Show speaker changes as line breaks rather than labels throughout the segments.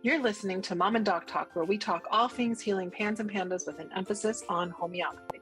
You're listening to Mom and Doc Talk, where we talk all things healing pans and pandas with an emphasis on homeopathy.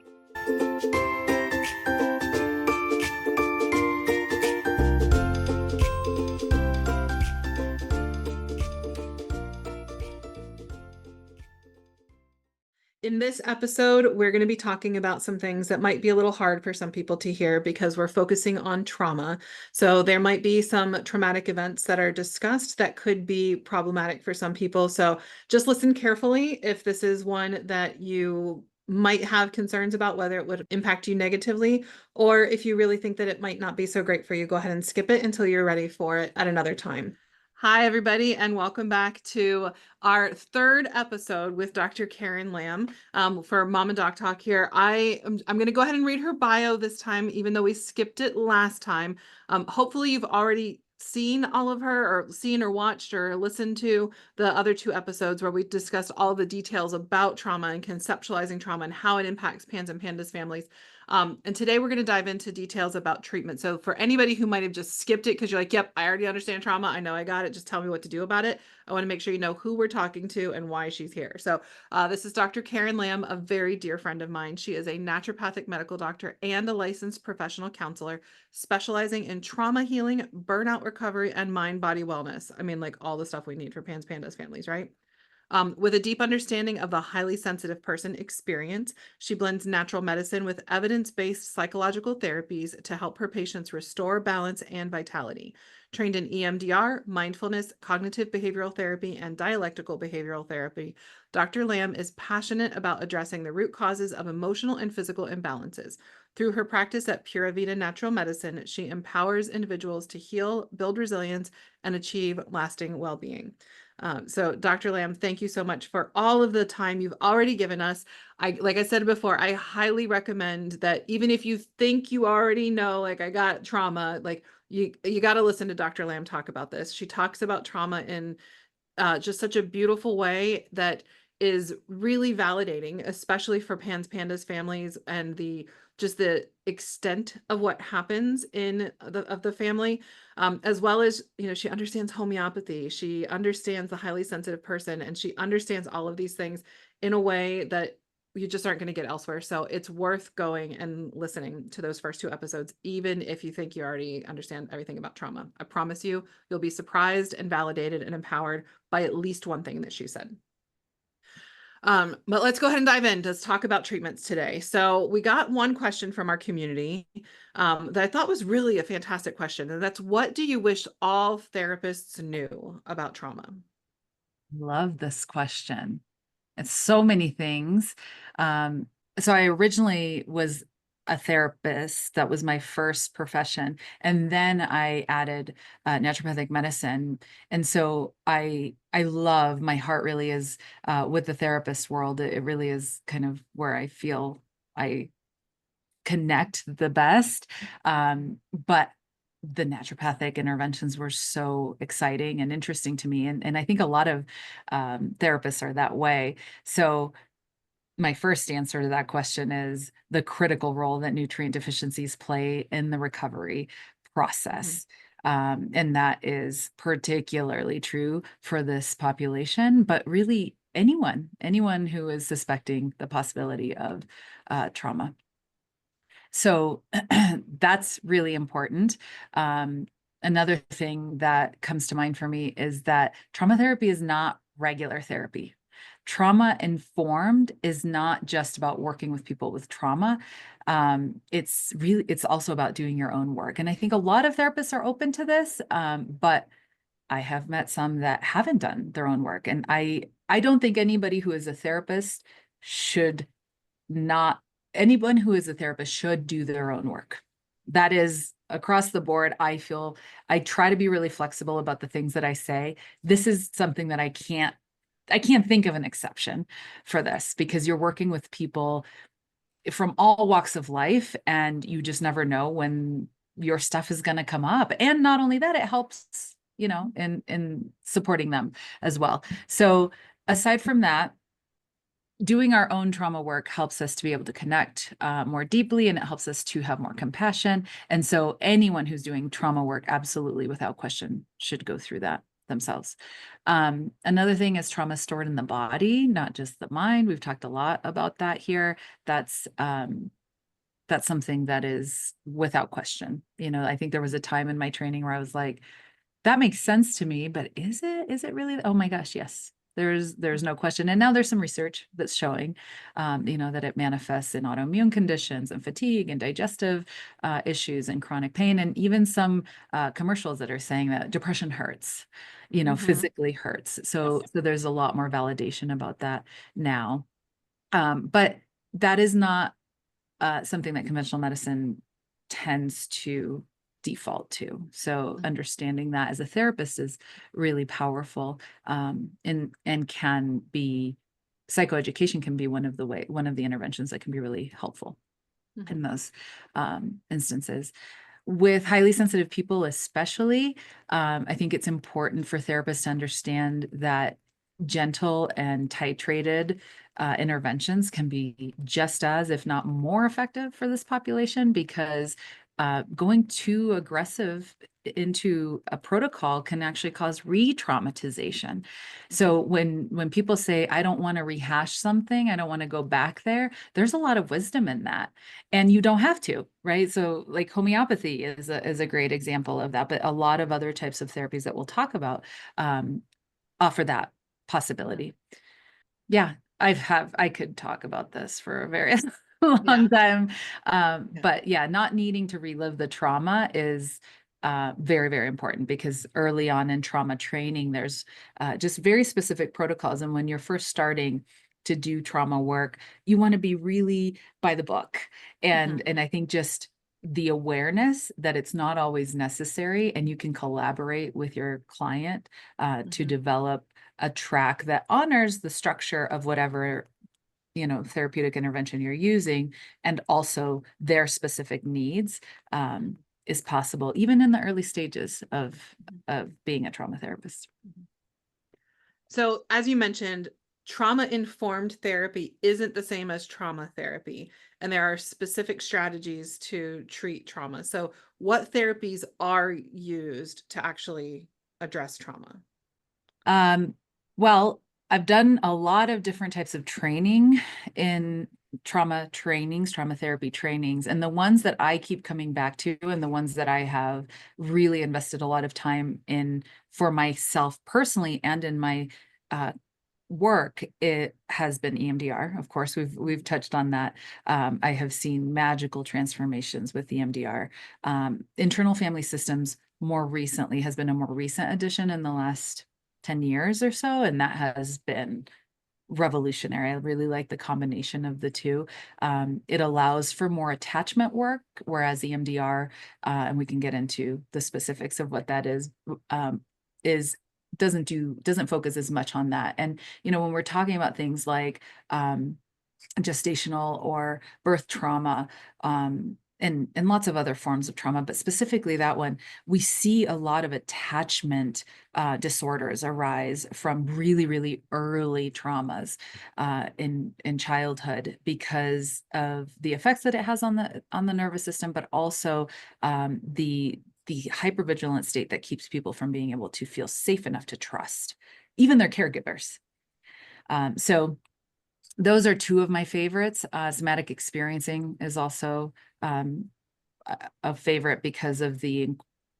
In this episode, we're going to be talking about some things that might be a little hard for some people to hear because we're focusing on trauma. So there might be some traumatic events that are discussed that could be problematic for some people. So just listen carefully if this is one that you might have concerns about whether it would impact you negatively, or if you really think that it might not be so great for you, go ahead and skip it until you're ready for it at another time. Hi, everybody, and welcome back to our third episode with Dr. Karen Lamb for Mom and Doc Talk here. I'm going to go ahead and read her bio this time, even though we skipped it last time. Hopefully you've already seen all of her, or seen or watched or listened to the other two episodes where we discussed all the details about trauma and conceptualizing trauma and how it impacts Pans and Pandas families. And today we're going to dive into details about treatment. So for anybody who might have just skipped it because you're like, yep, I already understand trauma. I know I got it. Just tell me what to do about it. I want to make sure you know who we're talking to and why she's here. So this is Dr. Karen Lamb, a very dear friend of mine. She is a naturopathic medical doctor and a licensed professional counselor specializing in trauma healing, burnout recovery, and mind-body wellness. I mean, like all the stuff we need for Pans Pandas families, right? With a deep understanding of the highly sensitive person experience, she blends natural medicine with evidence-based psychological therapies to help her patients restore balance and vitality. Trained in EMDR, mindfulness, cognitive behavioral therapy, and dialectical behavioral therapy, Dr. Lamb is passionate about addressing the root causes of emotional and physical imbalances. Through her practice at Pura Vida Natural Medicine, she empowers individuals to heal, build resilience, and achieve lasting well-being. So Dr. Lamb, thank you so much for all of the time you've already given us. Like I said before, I highly recommend that even if you think you already know, like I got trauma, like you got to listen to Dr. Lamb talk about this. She talks about trauma in just such a beautiful way that is really validating, especially for Pans Pandas families and the extent of what happens in the family, as well as, she understands homeopathy. She understands the highly sensitive person, and she understands all of these things in a way that you just aren't going to get elsewhere. So it's worth going and listening to those first two episodes, even if you think you already understand everything about trauma. I promise you, you'll be surprised and validated and empowered by at least one thing that she said. But let's go ahead and dive in. Let's talk about treatments today. So we got one question from our community that I thought was really a fantastic question. And that's, what do you wish all therapists knew about trauma?
Love this question. It's so many things. So I originally was a therapist. That was my first profession. And then I added naturopathic medicine. And so my heart really is with the therapist world. It really is kind of where I feel I connect the best. But the naturopathic interventions were so exciting and interesting to me. And I think a lot of therapists are that way. So my first answer to that question is the critical role that nutrient deficiencies play in the recovery process. And that is particularly true for this population, but really anyone who is suspecting the possibility of trauma. So that's really important. Another thing that comes to mind for me is that trauma therapy is not regular therapy. Trauma informed is not just about working with people with trauma. It's also about doing your own work. And I think a lot of therapists are open to this, but I have met some that haven't done their own work. And I don't think anyone who is a therapist should do their own work. That is across the board. I feel I try to be really flexible about the things that I say. This is something that I can't think of an exception for this, because you're working with people from all walks of life, and you just never know when your stuff is going to come up. And not only that, it helps, in supporting them as well. So aside from that, doing our own trauma work helps us to be able to connect more deeply, and it helps us to have more compassion. And so anyone who's doing trauma work, absolutely, without question, should go through that themselves. Another thing is trauma stored in the body, not just the mind. We've talked a lot about that here. That's something that is without question. I think there was a time in my training where I was like, that makes sense to me, but is it really? Oh my gosh, yes. There's no question. And now there's some research that's showing, that it manifests in autoimmune conditions and fatigue and digestive issues and chronic pain, and even some commercials that are saying that depression hurts, physically hurts. So there's a lot more validation about that now. But that is not something that conventional medicine tends to default to. So understanding that as a therapist is really powerful, and can be, psychoeducation can be one of the interventions that can be really helpful in those instances. With highly sensitive people, especially, I think it's important for therapists to understand that gentle and titrated interventions can be just as, if not more effective for this population, because going too aggressive into a protocol can actually cause re-traumatization. So when people say, I don't want to rehash something, I don't want to go back there, there's a lot of wisdom in that. And you don't have to, right? So like homeopathy is a great example of that, but a lot of other types of therapies that we'll talk about offer that possibility. Yeah, I could talk about this for a very long time. But yeah, not needing to relive the trauma is very, very important, because early on in trauma training, there's just very specific protocols. And when you're first starting to do trauma work, you want to be really by the book. And I think just the awareness that it's not always necessary, and you can collaborate with your client to develop a track that honors the structure of whatever therapeutic intervention you're using, and also their specific needs, is possible even in the early stages of being a trauma therapist.
So as you mentioned, trauma-informed therapy isn't the same as trauma therapy, and there are specific strategies to treat trauma. So what therapies are used to actually address trauma?
Well, I've done a lot of different types of training in trauma therapy trainings, and the ones that I keep coming back to, and the ones that I have really invested a lot of time in for myself personally and in my work, it has been EMDR. Of course, we've touched on that. I have seen magical transformations with EMDR. Internal family systems more recently has been a more recent addition in the last 10 years or so, and that has been revolutionary. I really like the combination of the two. It allows for more attachment work, whereas EMDR, and we can get into the specifics of what that is doesn't focus as much on that. And when we're talking about things like gestational or birth trauma, and lots of other forms of trauma, but specifically that one, we see a lot of attachment disorders arise from really, really early traumas in childhood, because of the effects that it has on the nervous system, but also the hypervigilant state that keeps people from being able to feel safe enough to trust even their caregivers. So those are two of my favorites. Somatic Experiencing is also a favorite because of the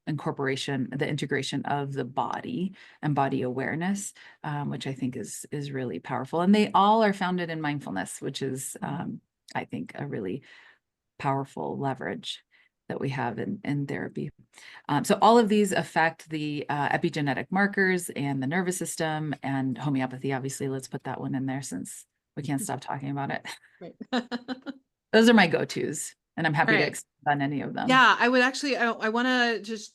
integration of the body and body awareness, which I think is really powerful. And they all are founded in mindfulness, which is, I think, a really powerful leverage that we have in therapy. So all of these affect the epigenetic markers and the nervous system, and homeopathy, obviously, let's put that one in there since we can't stop talking about it.
Right.
Those are my go-tos, and I'm happy to
Right.
expand on any of them.
Yeah, I would actually, I want to just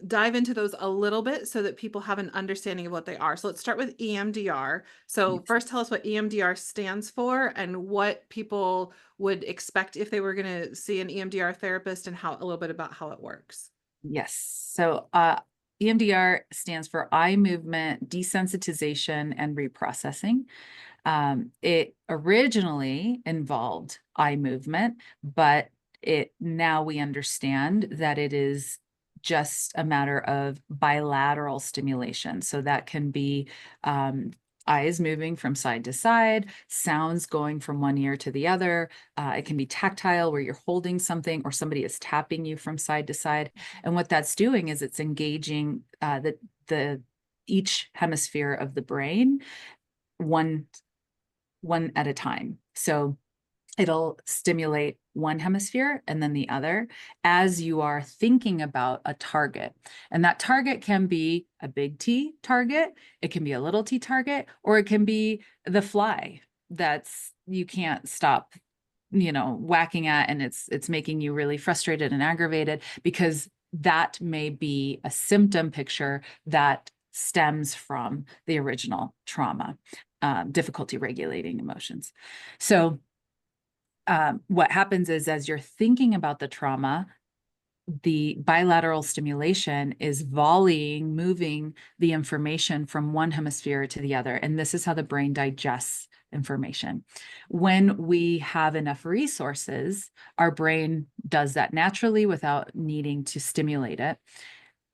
dive into those a little bit so that people have an understanding of what they are. So let's start with EMDR. So
Yes.
first, tell us what EMDR stands for and what people would expect if they were going to see an EMDR therapist, and a little bit about how it works.
Yes. So EMDR stands for eye movement desensitization and reprocessing. It originally involved eye movement, but now we understand that it is just a matter of bilateral stimulation. So that can be eyes moving from side to side, sounds going from one ear to the other. It can be tactile where you're holding something or somebody is tapping you from side to side. And what that's doing is it's engaging the each hemisphere of the brain one at a time. So it'll stimulate one hemisphere and then the other as you are thinking about a target. And that target can be a big T target, it can be a little t target, or it can be the fly that's you can't stop, whacking at, and it's making you really frustrated and aggravated because that may be a symptom picture that stems from the original trauma, difficulty regulating emotions. So what happens is as you're thinking about the trauma, the bilateral stimulation is volleying, moving the information from one hemisphere to the other. And this is how the brain digests information. When we have enough resources, our brain does that naturally without needing to stimulate it.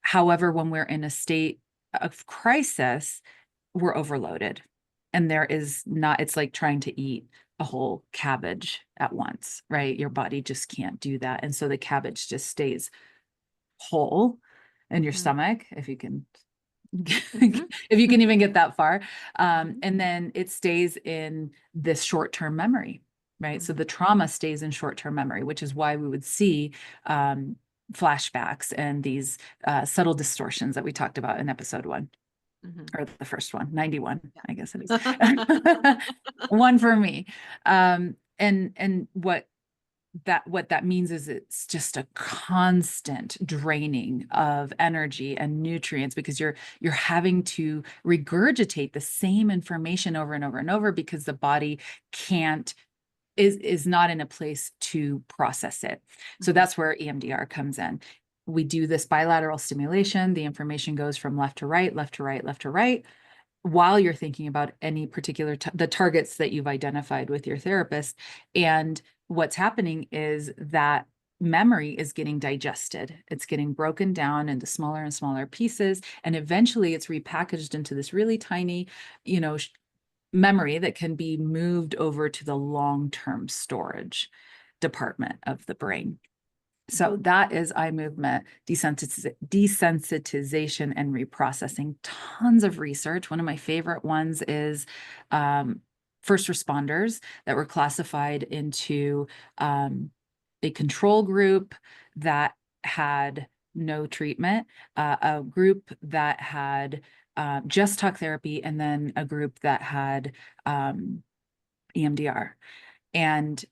However, when we're in a state of crisis, we're overloaded. And there is not, it's like trying to eat a whole cabbage at once, right? Your body just can't do that. And so the cabbage just stays whole in your stomach, if you can if you can even get that far. And then it stays in this short-term memory, right? So the trauma stays in short-term memory, which is why we would see flashbacks and these subtle distortions that we talked about in episode 1. Or the first one, 91, I guess it is. One for me. And what that means is it's just a constant draining of energy and nutrients because you're having to regurgitate the same information over and over and over because the body is not in a place to process it. So that's where EMDR comes in. We do this bilateral stimulation. The information goes from left to right, left to right, left to right, while you're thinking about any particular the targets that you've identified with your therapist. And what's happening is that memory is getting digested. It's getting broken down into smaller and smaller pieces. And eventually it's repackaged into this really tiny, memory that can be moved over to the long-term storage department of the brain. So that is eye movement, desensitization, and reprocessing. Tons of research. One of my favorite ones is first responders that were classified into a control group that had no treatment, a group that had just talk therapy, and then a group that had EMDR. And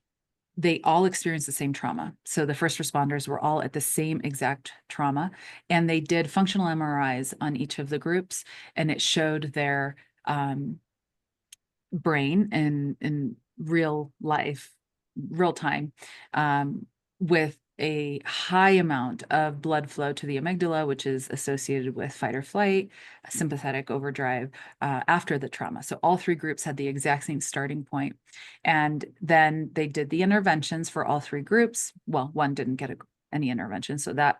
they all experienced the same trauma. So the first responders were all at the same exact trauma, and they did functional MRIs on each of the groups, and it showed their brain in real life, real time, with a high amount of blood flow to the amygdala, which is associated with fight or flight, sympathetic overdrive after the trauma. So all 3 groups had the exact same starting point. And then they did the interventions for all 3 groups. Well, one didn't get any intervention. So that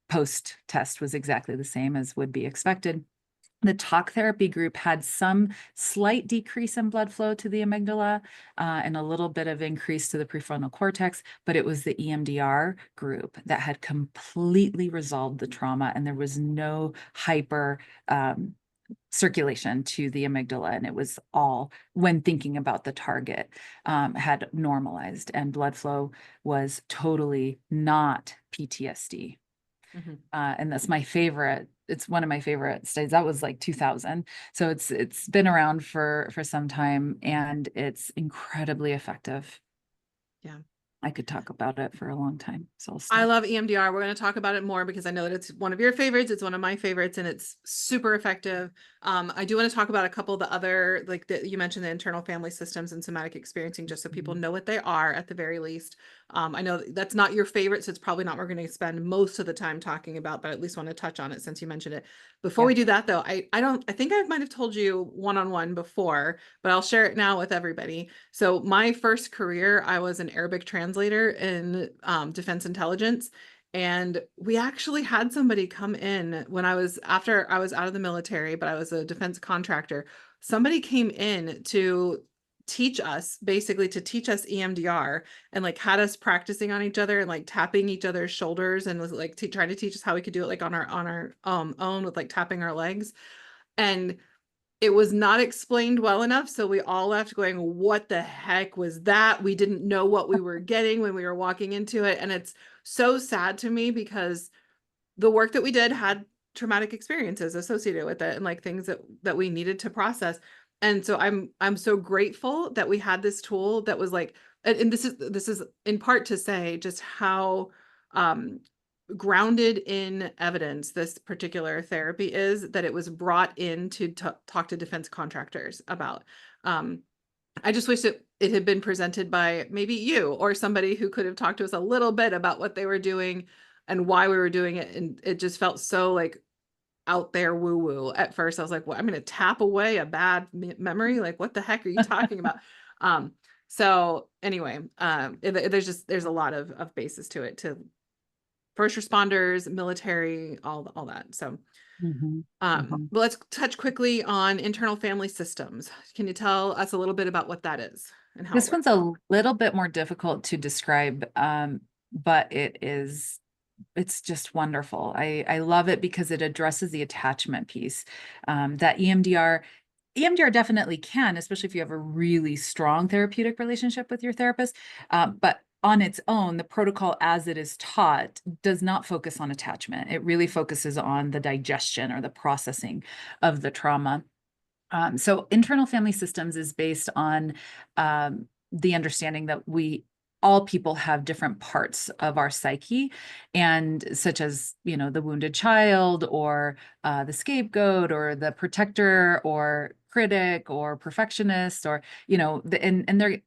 post-test was exactly the same as would be expected. The talk therapy group had some slight decrease in blood flow to the amygdala and a little bit of increase to the prefrontal cortex, but it was the EMDR group that had completely resolved the trauma, and there was no hyper circulation to the amygdala, and it was all, when thinking about the target, had normalized, and blood flow was totally not PTSD. And that's my favorite. It's one of my favorite studies. That was like 2000. So it's been around for some time, and it's incredibly effective.
Yeah.
I could talk about it for a long time. So
I love EMDR. We're going to talk about it more because I know that it's one of your favorites. It's one of my favorites, and it's super effective. I do want to talk about a couple of the other, like you mentioned, the internal family systems and somatic experiencing, just so people know what they are at the very least. I know that's not your favorite, so it's probably not what we're going to spend most of the time talking about, but I at least want to touch on it since you mentioned it. Before we do that, though, I think I might have told you one-on-one before, but I'll share it now with everybody. So my first career, I was an Arabic translator in defense intelligence. And we actually had somebody come in when after I was out of the military, but I was a defense contractor. Somebody came in to teach us, basically to teach us EMDR, and like had us practicing on each other and like tapping each other's shoulders, and was like trying to teach us how we could do it like on our own with like tapping our legs. And it was not explained well enough. So we all left going, what the heck was that? We didn't know what we were getting when we were walking into it. And it's so sad to me because the work that we did had traumatic experiences associated with it and like things that we needed to process. And so I'm so grateful that we had this tool that was like, and this is in part to say just how um grounded in evidence this particular therapy is, that it was brought in to talk to defense contractors about. I just wish it had been presented by maybe you or somebody who could have talked to us a little bit about what they were doing and why we were doing it. And it just felt so like out there woo woo at first. I was like, well, I'm going to tap away a bad memory. Like, what the heck are you talking about? Um, so anyway, there's a lot of basis to it, to first responders, military, all that. So,
Mhm, mhm.
but let's touch quickly on internal family systems. Can you tell us a little bit about what that is and how it
This
works?
one's a little bit more difficult to describe, but it's just wonderful. I love it because it addresses the attachment piece. That EMDR definitely can, especially if you have a really strong therapeutic relationship with your therapist. But on its own, the protocol as it is taught does not focus on attachment. It really focuses on the digestion or the processing of the trauma. So internal family systems is based on the understanding that all people have different parts of our psyche, and such as, the wounded child, or the scapegoat, or the protector, or critic, or perfectionist, or, and they're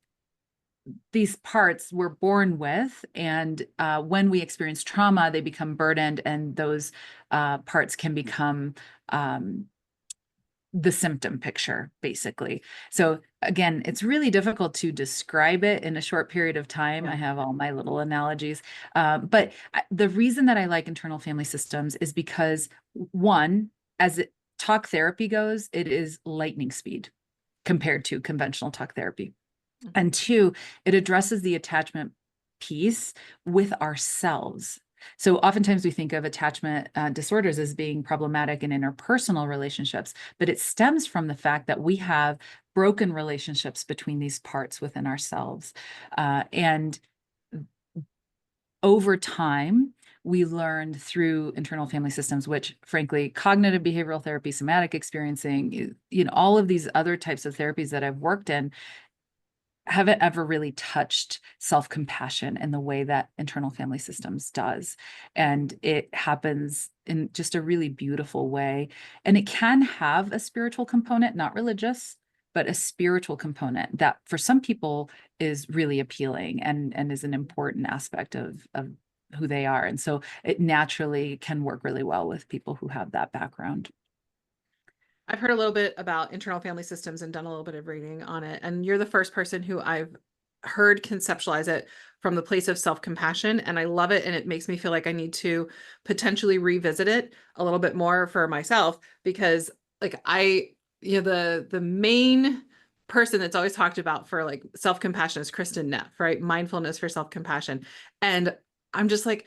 these parts we're born with, and when we experience trauma, they become burdened, and those parts can become the symptom picture, basically. So again, it's really difficult to describe it in a short period of time.
Yeah.
I have all my little analogies. But the reason that I like internal family systems is because, one, talk therapy goes, it is lightning speed compared to conventional talk therapy.
Mhm.
And two, it addresses the attachment piece with ourselves. So oftentimes we think of attachment disorders as being problematic in interpersonal relationships, but it stems from the fact that we have broken relationships between these parts within ourselves. And over time, we learned through internal family systems, which frankly, cognitive behavioral therapy, somatic experiencing, all of these other types of therapies that I've worked in haven't ever really touched self-compassion in the way that internal family systems does. And it happens in just a really beautiful way. And it can have a spiritual component, not religious, but a spiritual component that for some people is really appealing, and is an important aspect of who they are. And so it naturally can work really well with people who have that background.
I've heard a little bit about internal family systems and done a little bit of reading on it. And you're the first person who I've heard conceptualize it from the place of self-compassion. And I love it. And it makes me feel like I need to potentially revisit it a little bit more for myself, because like the main person that's always talked about for like self-compassion is Kristen Neff, right? Mindfulness for self-compassion. And I'm just like,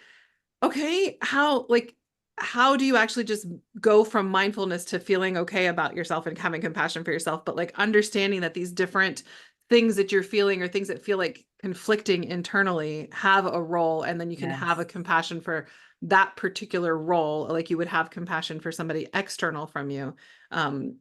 okay, how do you actually just go from mindfulness to feeling okay about yourself and having compassion for yourself, but like understanding that these different things that you're feeling or things that feel like conflicting internally have a role, and then you can have a
Yes.
compassion for that particular role like you would have compassion for somebody external from you. um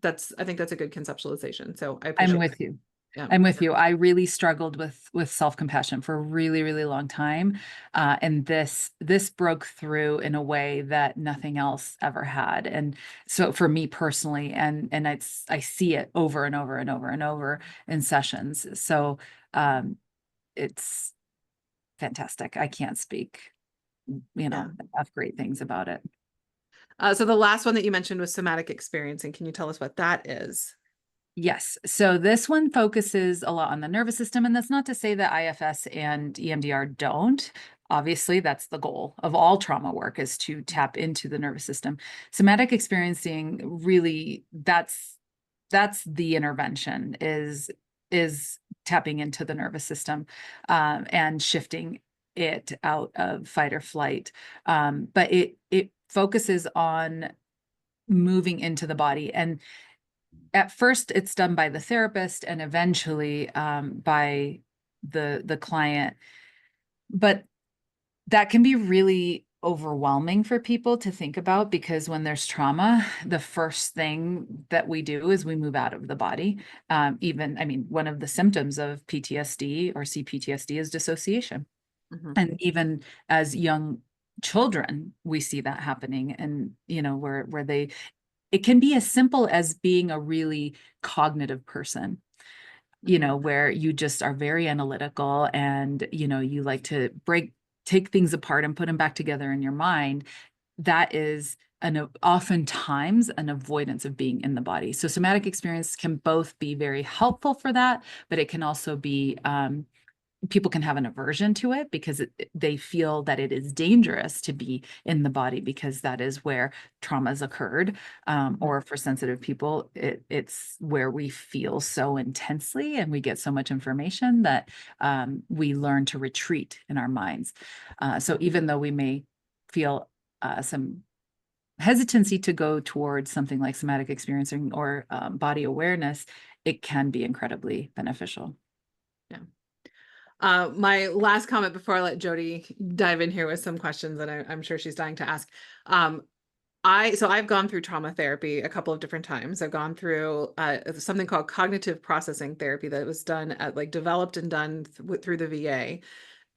I think that's a good conceptualization, so I
I'm
appreciate
with
that.
you.
Yeah.
I'm with you. I really struggled with self-compassion for a really, really long time. And this broke through in a way that nothing else ever had. And so for me personally, and I see it over and over and over and over in sessions. So um, it's fantastic. I can't speak,
Yeah.
enough great things about it.
So the last one that you mentioned was somatic experiencing. Can you tell us what that is?
Yes. So this one focuses a lot on the nervous system. And that's not to say that IFS and EMDR don't. obviously that's the goal of all trauma work, is to tap into the nervous system. Somatic experiencing, really, that's the intervention, is tapping into the nervous system, and shifting it out of fight or flight. But it focuses on moving into the body. And at first it's done by the therapist, and eventually by the client. But that can be really overwhelming for people to think about, because when there's trauma, the first thing that we do is we move out of the body. Even, I mean, one of the symptoms of PTSD or CPTSD is dissociation.
Mhm.
And even as young children, we see that happening. And, where it can be as simple as being a really cognitive person,
Mhm.
where you just are very analytical, and, you like to take things apart and put them back together in your mind. That is oftentimes an avoidance of being in the body. So somatic experience can both be very helpful for that, but it can also be, people can have an aversion to it, because they feel that it is dangerous to be in the body, because that is where traumas occurred.
Mhm.
Or for sensitive people, it's where we feel so intensely and we get so much information that we learn to retreat in our minds. So even though we may feel some hesitancy to go towards something like somatic experiencing or body awareness, it can be incredibly beneficial.
Yeah. My last comment before I let Jody dive in here with some questions that I'm sure she's dying to ask. Um, I've gone through trauma therapy a couple of different times. I've gone through something called cognitive processing therapy that was done at, like, developed and done through the VA.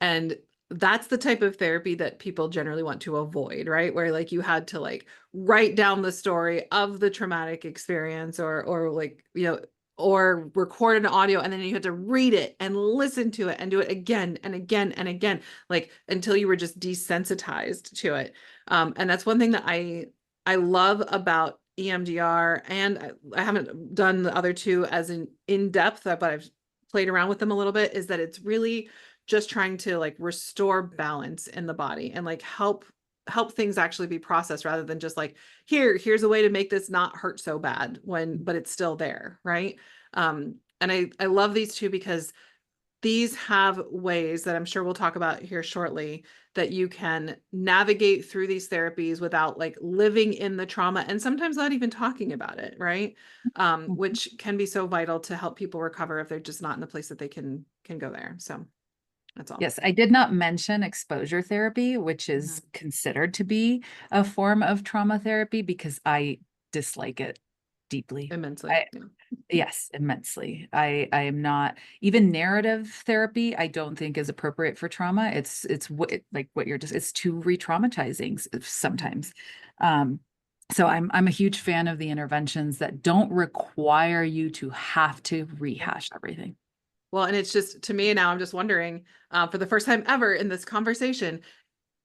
And that's the type of therapy that people generally want to avoid, right? Where, like, you had to, like, write down the story of the traumatic experience, or like, or record an audio, and then you had to read it and listen to it and do it again and again and again, like, until you were just desensitized to it. And that's one thing that I love about EMDR, and I haven't done the other two as in depth, but I've played around with them a little bit, is that it's really just trying to, like, restore balance in the body and, like, help things actually be processed, rather than just like, here's a way to make this not hurt so bad, but it's still there, right? And I love these two, because these have ways that I'm sure we'll talk about here shortly, that you can navigate through these therapies without, like, living in the trauma, and sometimes not even talking about it, right?
Mhm.
Which can be so vital to help people recover if they're just not in the place that they can go there. So that's all.
Yes, I did not mention exposure therapy, which is
Mhm.
considered to be a form of trauma therapy, because I dislike it deeply.
Immensely.
I
Yeah.
Yes, immensely. I am not, even narrative therapy, I don't think is appropriate for trauma. It's like what you're just, it's too re-traumatizing
Mhm.
sometimes. Um, so I'm a huge fan of the interventions that don't require you to have to rehash everything.
Well, and it's just, to me now, I'm just wondering, for the first time ever in this conversation,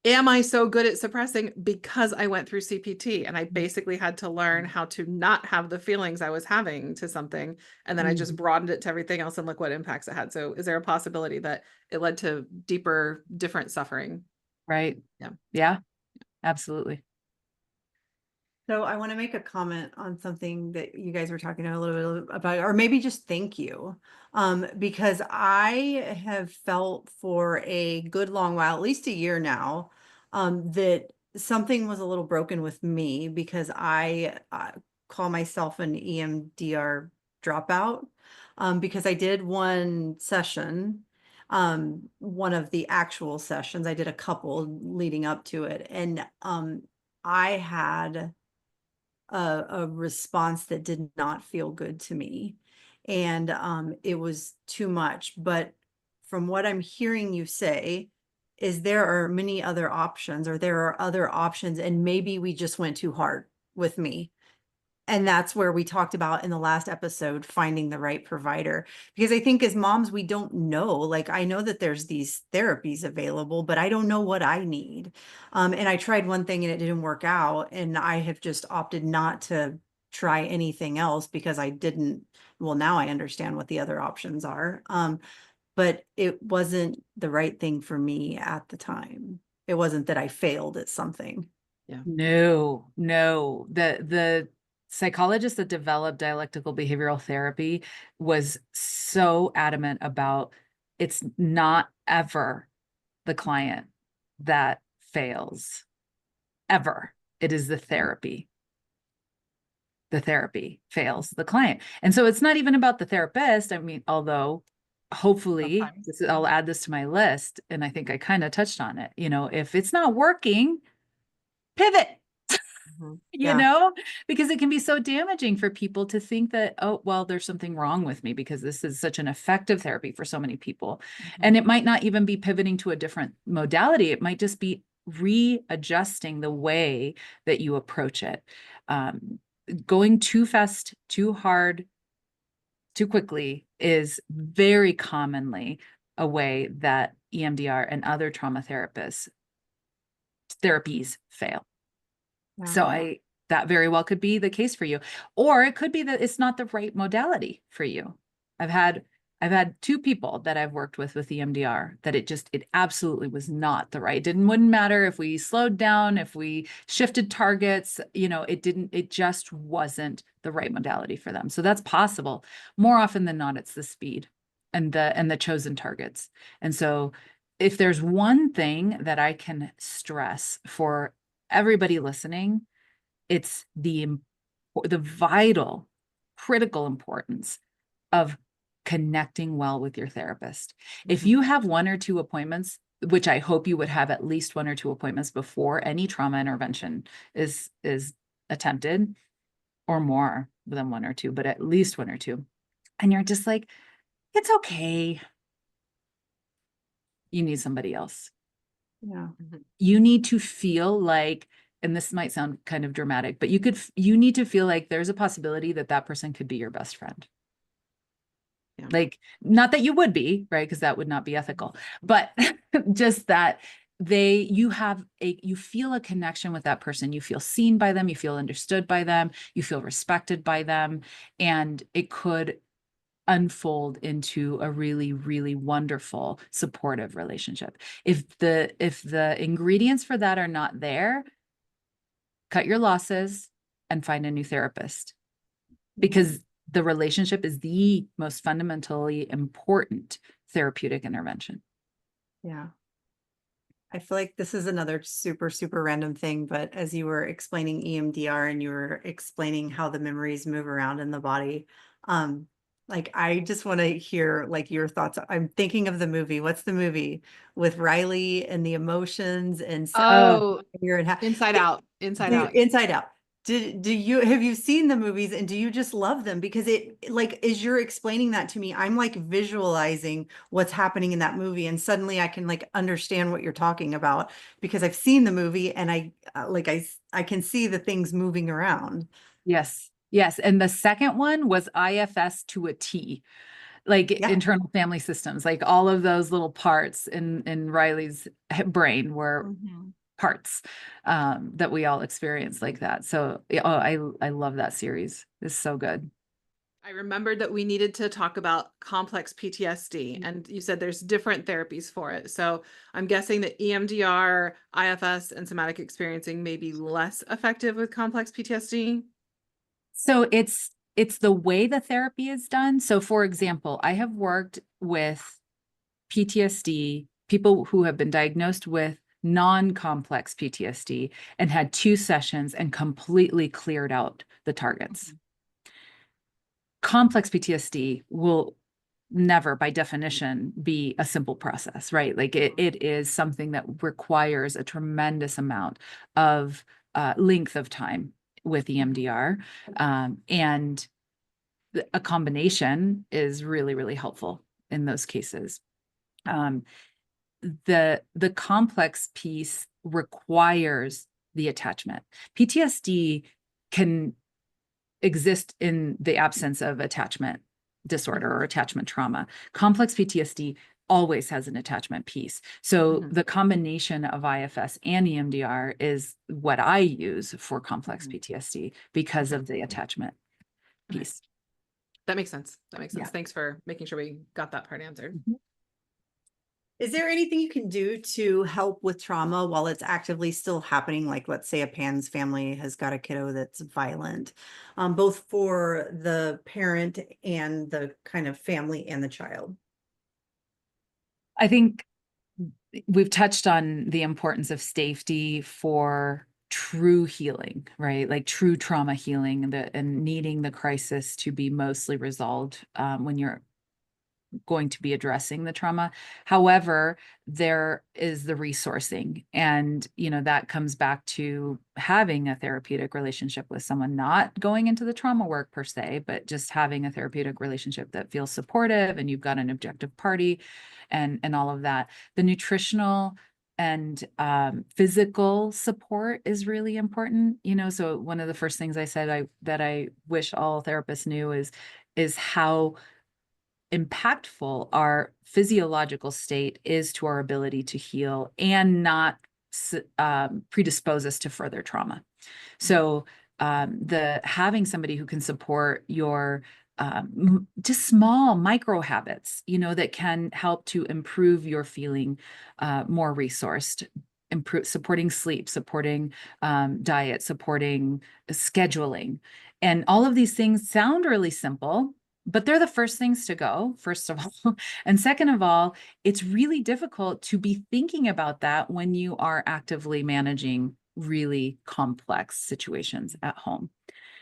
am I so good at suppressing because I went through CPT and I basically had to learn how to not have the feelings I was having to something. And then I just
Mhm.
broadened it to everything else, and look what impacts it had. So is there a possibility that it led to deeper, different suffering?
Right.
Yeah.
Yeah, absolutely.
So I want to make a comment on something that you guys were talking a little bit about, or maybe just thank you. Because I have felt for a good long while, at least a year now, that something was a little broken with me, because I call myself an EMDR dropout. Because I did one session, one of the actual sessions. I did a couple leading up to it, and I had a response that did not feel good to me. And it was too much. But from what I'm hearing you say, is there are many other options, or there are other options, and maybe we just went too hard with me. And that's where we talked about in the last episode, finding the right provider. Because I think as moms, we don't know. Like, I know that there's these therapies available, but I don't know what I need. And I tried one thing and it didn't work out. And I have just opted not to try anything else, because I didn't, well, now I understand what the other options are. but it wasn't the right thing for me at the time. It wasn't that I failed at something.
No, no. The psychologist that developed dialectical behavioral therapy was so adamant about it's not ever the client that fails, ever. It is the therapy. The therapy fails the client. And so it's not even about the therapist. I mean, although hopefully I'll add this to my list, and I think I kind of touched on it. You know, if it's not working, pivot.
Yeah.
Because it can be so damaging for people to think that, oh, well, there's something wrong with me because this is such an effective therapy for so many people. And it might not even be pivoting to a different modality. It might just be readjusting the way that you approach it. Going too fast, too hard, too quickly is very commonly a way that EMDR and other trauma therapies fail.
Yeah.
So that very well could be the case for you. Or it could be that it's not the right modality for you. I've had 2 people that I've worked with EMDR that it absolutely was not the right. Wouldn't matter if we slowed down, if we shifted targets, it just wasn't the right modality for them. So that's possible. More often than not, it's the speed and the chosen targets. And so if there's one thing that I can stress for everybody listening, it's the vital, critical importance of connecting well with your therapist. If you have 1 or 2 appointments, which I hope you would have at least 1 or 2 appointments before any trauma intervention is attempted, or more than 1 or 2, but at least 1 or 2, and you're just like, it's okay, you need somebody else.
Yeah.
You need to feel like, and this might sound kind of dramatic, but you need to feel like there's a possibility that that person could be your best friend.
Yeah.
Like, not that you would be, right? Because that would not be ethical, but just that you feel a connection with that person. You feel seen by them, you feel understood by them, you feel respected by them, and it could unfold into a really, really wonderful, supportive relationship. If the ingredients for that are not there, cut your losses and find a new therapist, because the relationship is the most fundamentally important therapeutic intervention.
Yeah. I feel like this is another super, super random thing, but as you were explaining EMDR and you were explaining how the memories move around in the body, like I just want to hear like your thoughts. I'm thinking of the movie. What's the movie with Riley and the emotions and
Oh,
and
Inside Out. Inside Out.
Inside Out. Have you seen the movies and do you just love them? Because it, like, as you're explaining that to me, I'm like visualizing what's happening in that movie, and suddenly I can like understand what you're talking about because I've seen the movie and I can see the things moving around.
Yes. And the second one was IFS to a T, like internal family systems, like all of those little parts in Riley's brain were parts that we all experience like that. So I love that series. It's so good.
I remembered that we needed to talk about complex PTSD, and you said there's different therapies for it. So I'm guessing that EMDR, IFS, and somatic experiencing may be less effective with complex PTSD.
So it's the way the therapy is done. So for example, I have worked with PTSD, people who have been diagnosed with non-complex PTSD and had 2 sessions and completely cleared out the targets. Complex PTSD will never, by definition, be a simple process, right? Like it is something that requires a tremendous amount of length of time with EMDR. And a combination is really, really helpful in those cases. The complex piece requires the attachment. PTSD can exist in the absence of attachment disorder or attachment trauma. Complex PTSD always has an attachment piece. So the combination of IFS and EMDR is what I use for complex PTSD because of the attachment piece.
That makes sense.
Yeah.
Thanks for making sure we got that part answered.
Is there anything you can do to help with trauma while it's actively still happening? Like, let's say a Pan's family has got a kiddo that's violent, both for the parent and the kind of family and the child.
I think we've touched on the importance of safety for true healing, right? Like true trauma healing, and needing the crisis to be mostly resolved when you're going to be addressing the trauma. However, there is the resourcing, and that comes back to having a therapeutic relationship with someone, not going into the trauma work per se, but just having a therapeutic relationship that feels supportive, and you've got an objective party, and all of that. The nutritional and physical support is really important. So one of the first things I said that I wish all therapists knew is how impactful our physiological state is to our ability to heal, and not predispose us to further trauma. So the having somebody who can support your just small micro habits, that can help to improve your feeling more resourced, supporting sleep, supporting diet, supporting scheduling. And all of these things sound really simple, but they're the first things to go, first of all. And second of all, it's really difficult to be thinking about that when you are actively managing really complex situations at home.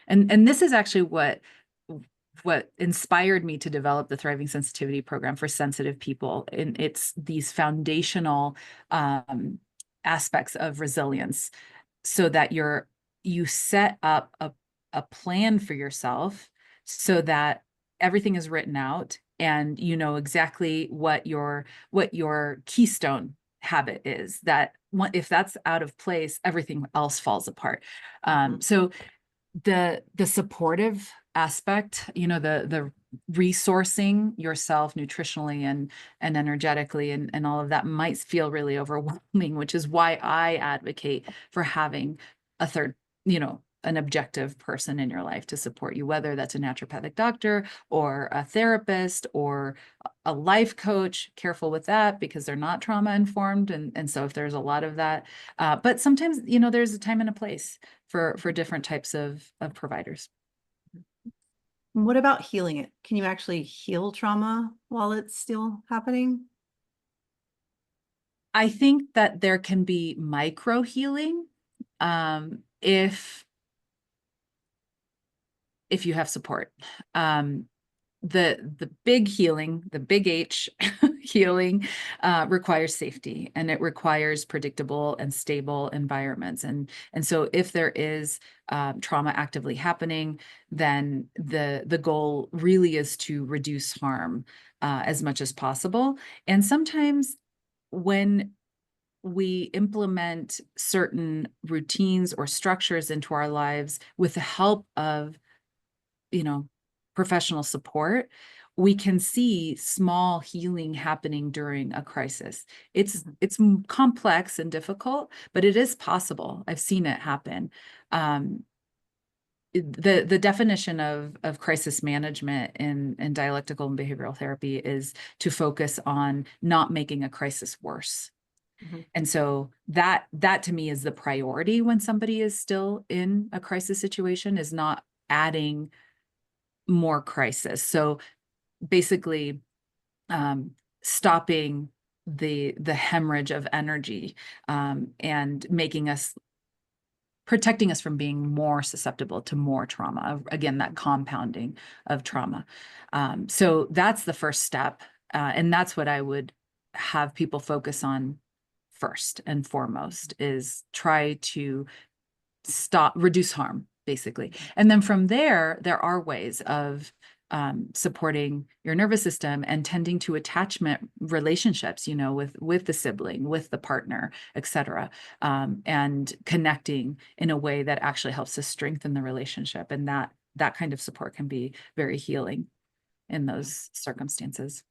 And this is actually what inspired me to develop the Thriving Sensitivity program for sensitive people. And it's these foundational aspects of resilience, so that you set up a plan for yourself, so that everything is written out, and you know exactly what your keystone habit is, that if that's out of place, everything else falls apart. So the supportive aspect, the resourcing yourself nutritionally and energetically, and all of that might feel really overwhelming, which is why I advocate for having a third, an objective person in your life to support you, whether that's a naturopathic doctor or a therapist or a life coach. Careful with that, because they're not trauma informed. And so if there's a lot of that, but sometimes, there's a time and a place for different types of providers.
What about healing it? Can you actually heal trauma while it's still happening?
I think that there can be micro healing if you have support. The big healing, the big H healing, requires safety, and it requires predictable and stable environments. And so if there is trauma actively happening, then the goal really is to reduce harm as much as possible. And sometimes when we implement certain routines or structures into our lives with the help of professional support, we can see small healing happening during a crisis. It's complex and difficult, but it is possible. I've seen it happen. The definition of crisis management in dialectical and behavioral therapy is to focus on not making a crisis worse. And so that to me is the priority when somebody is still in a crisis situation, is not adding more crisis. So basically, stopping the hemorrhage of energy, and protecting us from being more susceptible to more trauma. Again, that compounding of trauma. So that's the first step, and that's what I would have people focus on first and foremost, is try to reduce harm, basically. And then from there are ways of supporting your nervous system and tending to attachment relationships, with the sibling, with the partner, etc., and connecting in a way that actually helps to strengthen the relationship. And that kind of support can be very healing in those circumstances.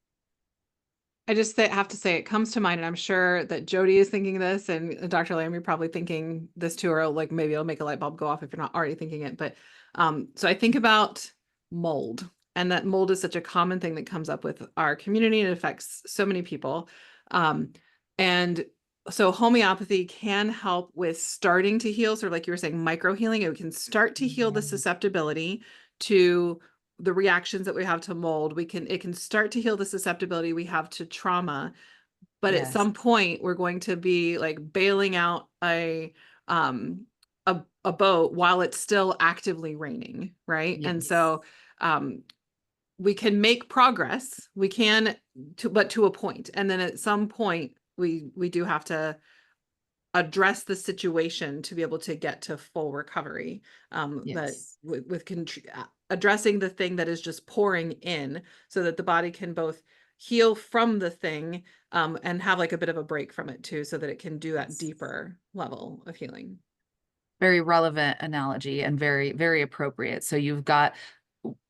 I just have to say, it comes to mind, and I'm sure that Jody is thinking this, and Dr. Lamb, you're probably thinking this too, or like maybe it'll make a light bulb go off if you're not already thinking it. But so I think about mold, and that mold is such a common thing that comes up with our community, and it affects so many people. And so homeopathy can help with starting to heal, sort of like you were saying, micro healing. It can start to heal the susceptibility to the reactions that we have to mold. It can start to heal the susceptibility we have to trauma. But at
Yes.
some point, we're going to be like bailing out um a boat while it's still actively raining, right? And
Yes.
so we can make progress. We can, but to a point. And then at some point, we do have to address the situation to be able to get to full recovery. That
Yes.
addressing the thing that is just pouring in, so that the body can both heal from the thing, and have like a bit of a break from it too, so that it can do that deeper level of healing.
Very relevant analogy and very, very appropriate. So you've got,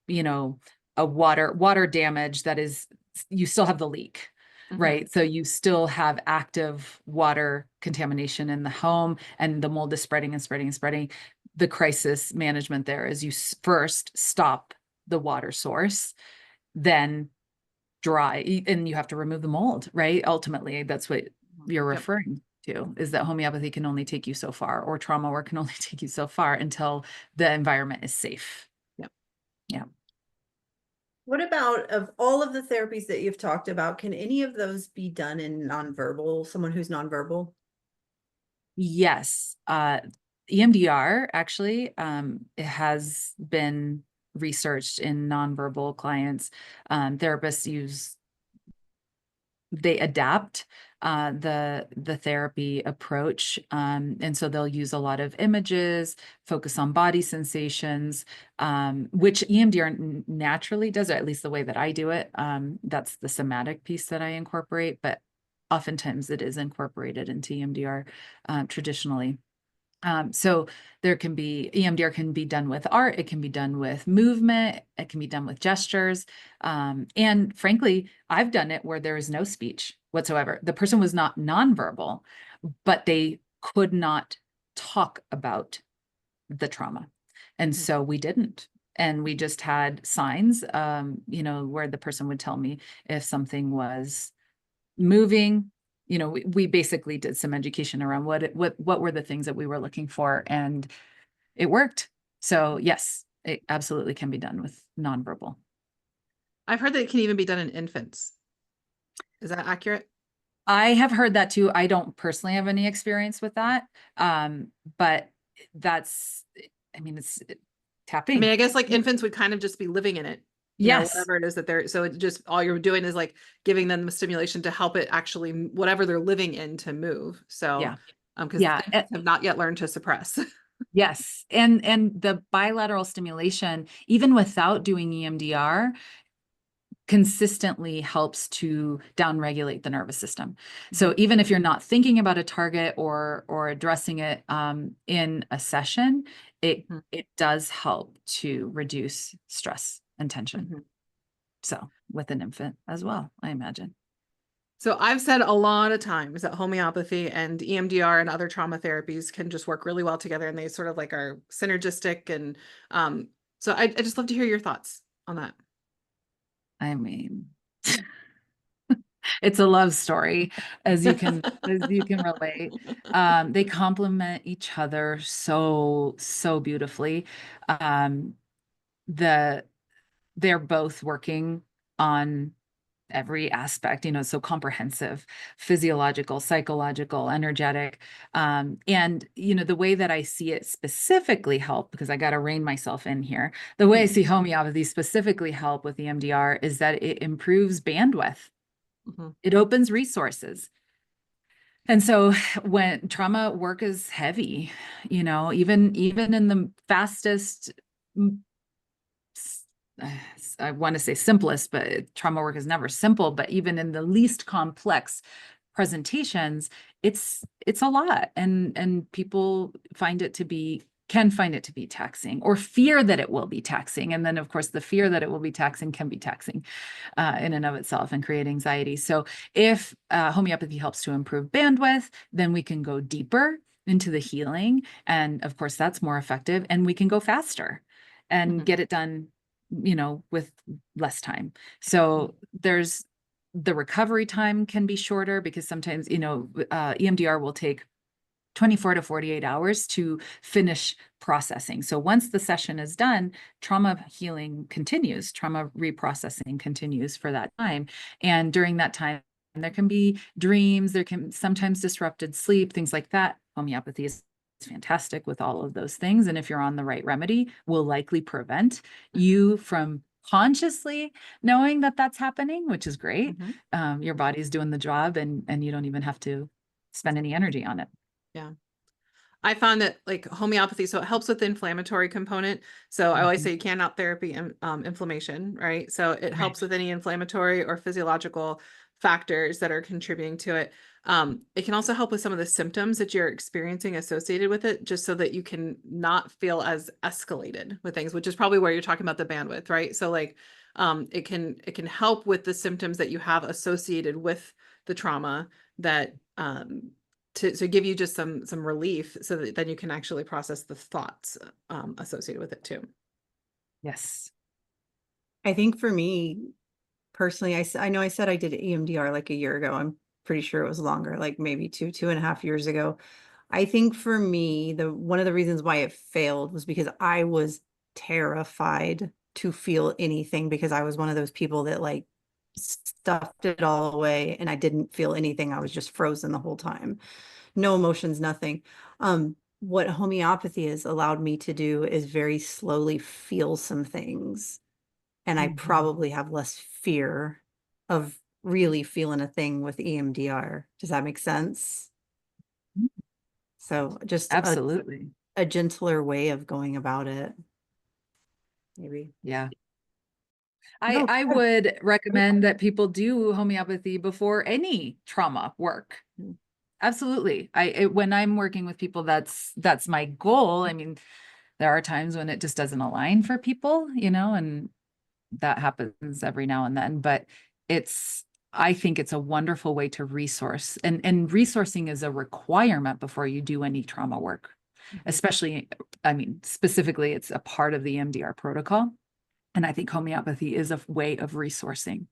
you know, a water damage that is, you still have the leak, right? So you still have active water contamination in the home, and the mold is spreading and spreading and spreading. The crisis management there is you first stop the water source, then dry, and you have to remove the mold, right? Ultimately, that's what you're
Yep.
referring to, is that homeopathy can only take you so far, or trauma work can only take you so far until the environment is safe.
Yep.
Yeah.
What about, of all of the therapies that you've talked about, can any of those be done in nonverbal, someone who's nonverbal?
Yes. EMDR actually, it has been researched in nonverbal clients. Therapists they adapt the therapy approach, and so they'll use a lot of images, focus on body sensations, which EMDR naturally does, or at least the way that I do it. That's the somatic piece that I incorporate, but oftentimes it is incorporated into EMDR traditionally. So there can be, EMDR can be done with art, it can be done with movement, it can be done with gestures. And frankly, I've done it where there is no speech whatsoever. The person was not nonverbal, but they could not talk about the trauma. And so we didn't. And we just had signs, where the person would tell me if something was moving. We basically did some education around what were the things that we were looking for, and it worked. So yes, it absolutely can be done with nonverbal.
I've heard that it can even be done in infants. Is that accurate?
I have heard that too. I don't personally have any experience with that. But that's, it's
I
tapping.
mean, I guess like infants would kind of just be living in it,
Yes.
whatever it is that they're, so it just, all you're doing is like giving them the stimulation to help it actually, whatever they're living in, to move. So,
Yeah.
because
Yeah.
infants have not yet learned to suppress.
Yes. And the bilateral stimulation, even without doing EMDR, consistently helps to downregulate the nervous system. So even if you're not thinking about a target or addressing it in a session, it does help to reduce stress and tension. So with an infant as well, I imagine.
So I've said a lot of times that homeopathy and EMDR and other trauma therapies can just work really well together, and they sort of like are synergistic. And so I just love to hear your thoughts on that.
I mean, it's a love story, as you can relate. They complement each other so beautifully. Um, they're both working on every aspect, so comprehensive, physiological, psychological, energetic. And the way that I see it specifically help, because I got to rein myself in here, the way I see homeopathy specifically help with EMDR is that it improves bandwidth. It opens resources. And so when trauma work is heavy, even in the fastest, I want to say simplest, but trauma work is never simple, but even in the least complex presentations, it's a lot. And people can find it to be taxing, or fear that it will be taxing. And then of course the fear that it will be taxing can be taxing in and of itself and create anxiety. So if homeopathy helps to improve bandwidth, then we can go deeper into the healing. And of course that's more effective, and we can go faster and get it done with less time. So there's the recovery time can be shorter because sometimes, EMDR will take 24 to 48 hours to finish processing. So once the session is done, trauma healing continues, trauma reprocessing continues for that time. And during that time, there can be dreams, there can sometimes disrupted sleep, things like that. Homeopathy is fantastic with all of those things. And if you're on the right remedy, will likely prevent you from consciously knowing that that's happening, which is great. Your body's doing the job, and you don't even have to spend any energy on it.
Yeah. I found that like homeopathy, so it helps with the inflammatory component. So I always say you cannot therapy inflammation, right? So it helps with any inflammatory or physiological factors that are contributing to it. It can also help with some of the symptoms that you're experiencing associated with it, just so that you can not feel as escalated with things, which is probably where you're talking about the bandwidth, right? So like it can help with the symptoms that you have associated with the trauma that to give you just some relief so that then you can actually process the thoughts associated with it too.
Yes.
I think for me personally, I know I said I did EMDR like a year ago. I'm pretty sure it was longer, like maybe 2.5 years ago. I think for me, one of the reasons why it failed was because I was terrified to feel anything, because I was one of those people that like stuffed it all away and I didn't feel anything. I was just frozen the whole time. No emotions, nothing. What homeopathy has allowed me to do is very slowly feel some things. And I probably have less fear of really feeling a thing with EMDR. Does that make sense? So just
Absolutely.
a gentler way of going about it. Maybe.
Yeah.
No,
I would recommend that people do homeopathy before any trauma work. Absolutely. When I'm working with people, that's my goal. I mean, there are times when it just doesn't align for people, and that happens every now and then, but I think it's a wonderful way to resource, and resourcing is a requirement before you do any trauma work, especially, I mean, specifically, it's a part of the EMDR protocol. And I think homeopathy is a way of resourcing,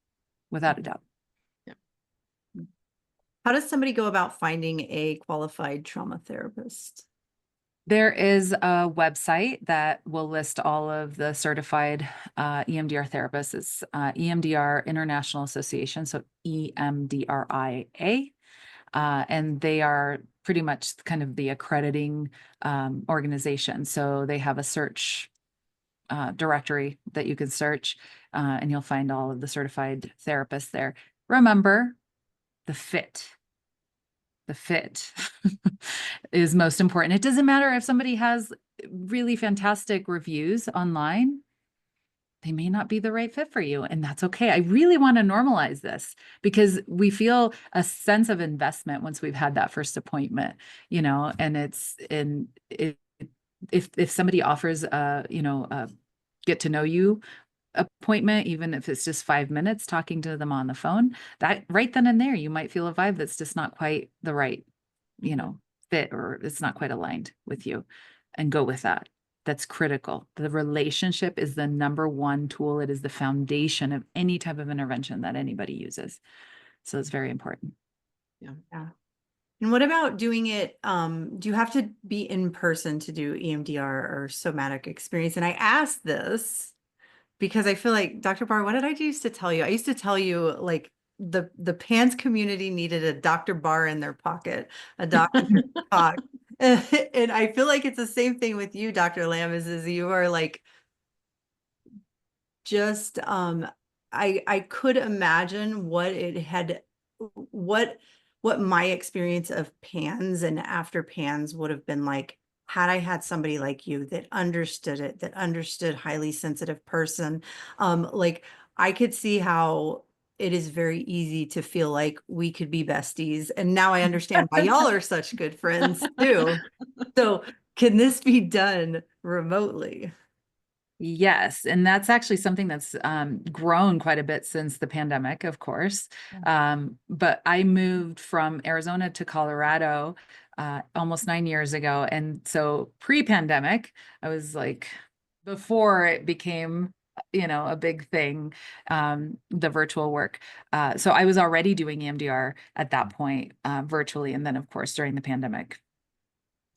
without a doubt.
Yeah.
How does somebody go about finding a qualified trauma therapist?
There is a website that will list all of the certified EMDR therapists. It's EMDR International Association, so EMDRIA. And they are pretty much kind of the accrediting organization. So they have a search directory that you can search, and you'll find all of the certified therapists there. Remember, the fit is most important. It doesn't matter if somebody has really fantastic reviews online, they may not be the right fit for you, and that's okay. I really want to normalize this because we feel a sense of investment once we've had that first appointment, and if somebody offers a get to know you appointment, even if it's just 5 minutes talking to them on the phone, that right then and there, you might feel a vibe that's just not quite the right, fit, or it's not quite aligned with you, and go with that. That's critical. The relationship is the number one tool. It is the foundation of any type of intervention that anybody uses. So it's very important.
Yeah. And what about doing it? Do you have to be in person to do EMDR or somatic experience? And I asked this because I feel like, Dr. Barr, what did I used to tell you? I used to tell you like the PANS community needed a Dr. Barr in their pocket, a doctor to talk. And I feel like it's the same thing with you, Dr. Lamb, is you are like just I could imagine what my experience of PANS and after PANS would have been like had I had somebody like you that understood it, that understood highly sensitive person. Like I could see how it is very easy to feel like we could be besties. And now I understand why y'all are such good friends too. So can this be done remotely?
Yes, and that's actually something that's grown quite a bit since the pandemic, of course. But I moved from Arizona to Colorado almost 9 years ago. And so pre-pandemic, I was like, before it became a big thing, the virtual work. So I was already doing EMDR at that point, virtually. And then of course, during the pandemic,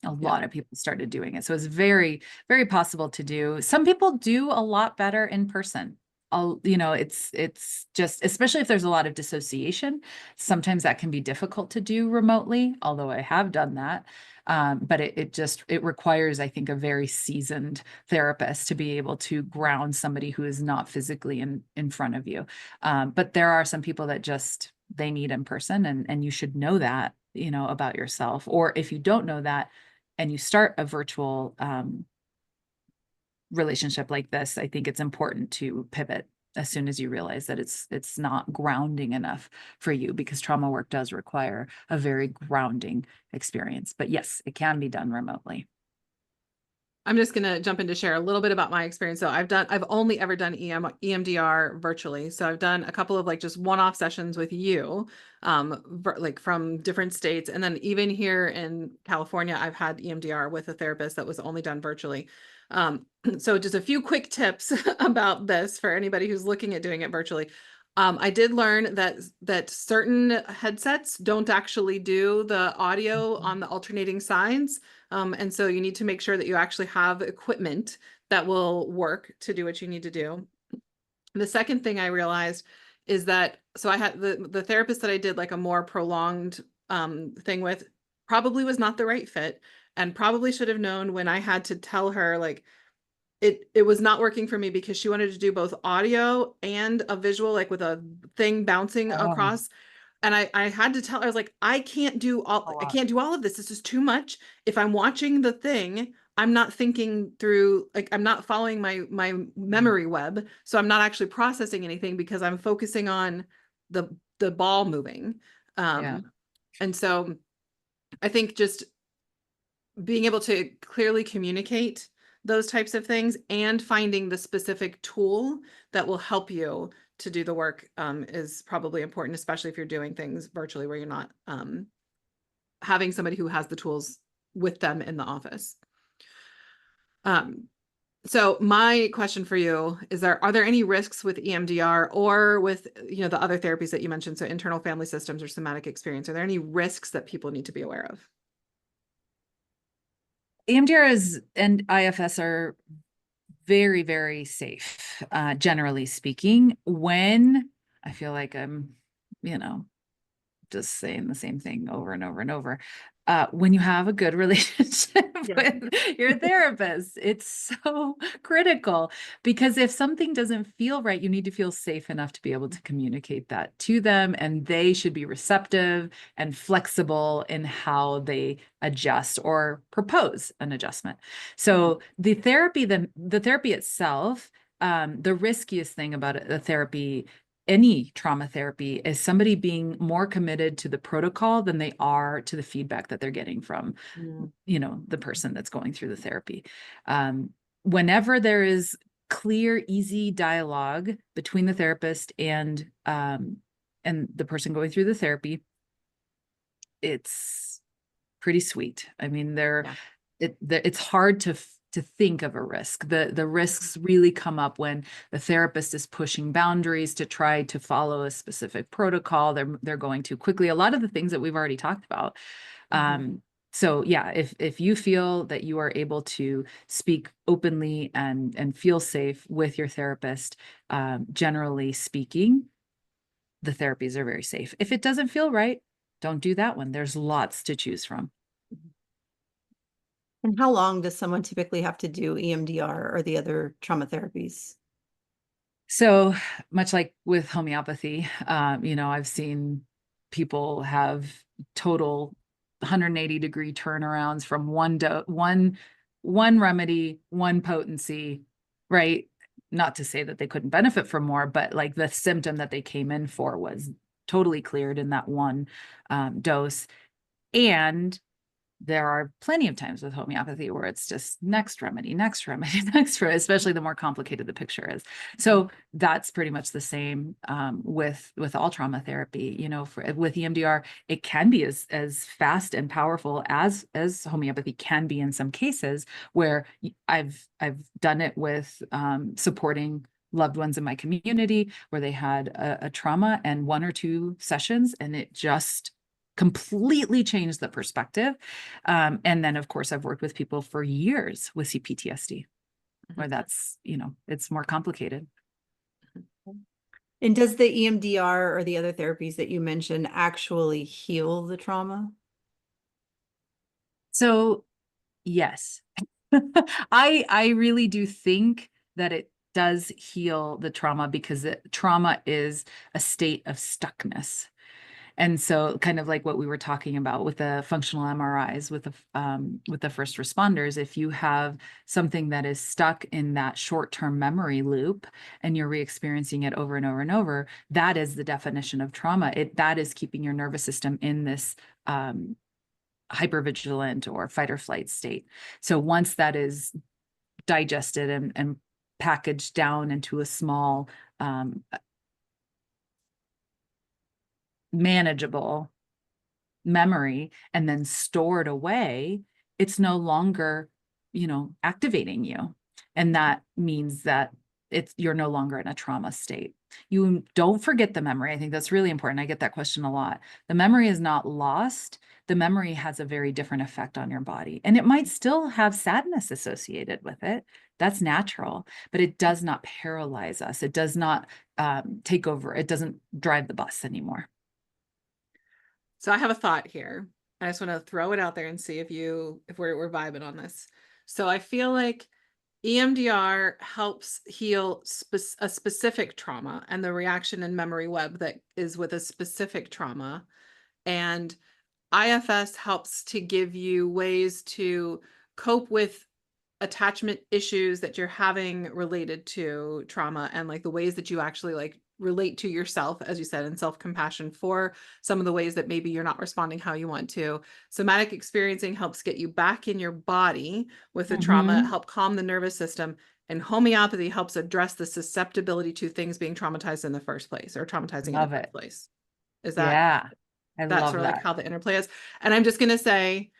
a
Yeah.
lot of people started doing it. So it's very, very possible to do. Some people do a lot better in person. It's just, especially if there's a lot of dissociation, sometimes that can be difficult to do remotely, although I have done that. But it requires, I think, a very seasoned therapist to be able to ground somebody who is not physically in front of you. But there are some people that just, they need in person, and you should know that, about yourself. Or if you don't know that, and you start a virtual relationship like this, I think it's important to pivot as soon as you realize that it's not grounding enough for you, because trauma work does require a very grounding experience. But yes, it can be done remotely.
I'm just going to jump in to share a little bit about my experience. So I've only ever done EMDR virtually. So I've done a couple of like just one-off sessions with you, like from different states. And then even here in California, I've had EMDR with a therapist that was only done virtually. So just a few quick tips about this for anybody who's looking at doing it virtually. I did learn that certain headsets don't actually do the audio on the alternating sides. And so you need to make sure that you actually have equipment that will work to do what you need to do. The second thing I realized is that, so I had the therapist that I did like a more prolonged thing with probably was not the right fit, and probably should have known when I had to tell her like, it was not working for me, because she wanted to do both audio and a visual, like with a thing bouncing
Oh,
across. And I had to tell her, I was like, I can't do all of this. This is too much. If I'm watching the thing, I'm not thinking through, like I'm not following my memory web. So I'm not actually processing anything, because I'm focusing on the ball moving.
yeah.
And so I think just being able to clearly communicate those types of things and finding the specific tool that will help you to do the work is probably important, especially if you're doing things virtually where you're not having somebody who has the tools with them in the office. So my question for you is, are there any risks with EMDR or with the other therapies that you mentioned, so internal family systems or somatic experience? Are there any risks that people need to be aware of?
EMDR and IFS are very, very safe, generally speaking. When I feel like I'm, just saying the same thing over and over and over. When you have a good relationship with your therapist, it's so critical, because if something doesn't feel right, you need to feel safe enough to be able to communicate that to them, and they should be receptive and flexible in how they adjust or propose an adjustment. So the therapy itself, the riskiest thing about the therapy, any trauma therapy, is somebody being more committed to the protocol than they are to the feedback that they're getting from, the person that's going through the therapy. Whenever there is clear, easy dialogue between the therapist and the person going through the therapy, it's pretty sweet. I mean, it's hard to think of a risk. The risks really come up when the therapist is pushing boundaries to try to follow a specific protocol. They're going too quickly. A lot of the things that we've already talked about. So yeah, if you feel that you are able to speak openly and feel safe with your therapist, generally speaking, the therapies are very safe. If it doesn't feel right, don't do that one. There's lots to choose from.
And how long does someone typically have to do EMDR or the other trauma therapies?
So much like with homeopathy, I've seen people have total 180-degree turnarounds from one remedy, one potency, right? Not to say that they couldn't benefit from more, but like the symptom that they came in for was totally cleared in that one dose. And there are plenty of times with homeopathy where it's just next remedy, next remedy, next remedy, especially the more complicated the picture is. So that's pretty much the same with all trauma therapy. With EMDR, it can be as fast and powerful as homeopathy can be in some cases, where I've done it with supporting loved ones in my community where they had a trauma and 1 or 2 sessions, and it just completely changed the perspective. And then, of course, I've worked with people for years with CPTSD, where that's, it's more complicated.
And does the EMDR or the other therapies that you mentioned actually heal the trauma?
So yes, I really do think that it does heal the trauma, because trauma is a state of stuckness. And so kind of like what we were talking about with the functional MRIs with the first responders, if you have something that is stuck in that short-term memory loop and you're re-experiencing it over and over and over, that is the definition of trauma. That is keeping your nervous system in this hypervigilant or fight or flight state. So once that is digested and packaged down into a small manageable memory and then stored away, it's no longer, activating you. And that means that you're no longer in a trauma state. You don't forget the memory. I think that's really important. I get that question a lot. The memory is not lost. The memory has a very different effect on your body. And it might still have sadness associated with it. That's natural, but it does not paralyze us. It does not take over. It doesn't drive the bus anymore.
So I have a thought here. I just want to throw it out there and see if we're vibing on this. So I feel like EMDR helps heal a specific trauma and the reaction and memory web that is with a specific trauma. And IFS helps to give you ways to cope with attachment issues that you're having related to trauma, and like the ways that you actually like relate to yourself, as you said, and self-compassion for some of the ways that maybe you're not responding how you want to. Somatic experiencing helps get you back in your body with the trauma, help calm the nervous system, and homeopathy helps address the susceptibility to things being traumatized in the first place, or traumatizing in the first place. Is that
Yeah, I
that's
love
sort of like
that.
how the interplay is? And I'm just going to say,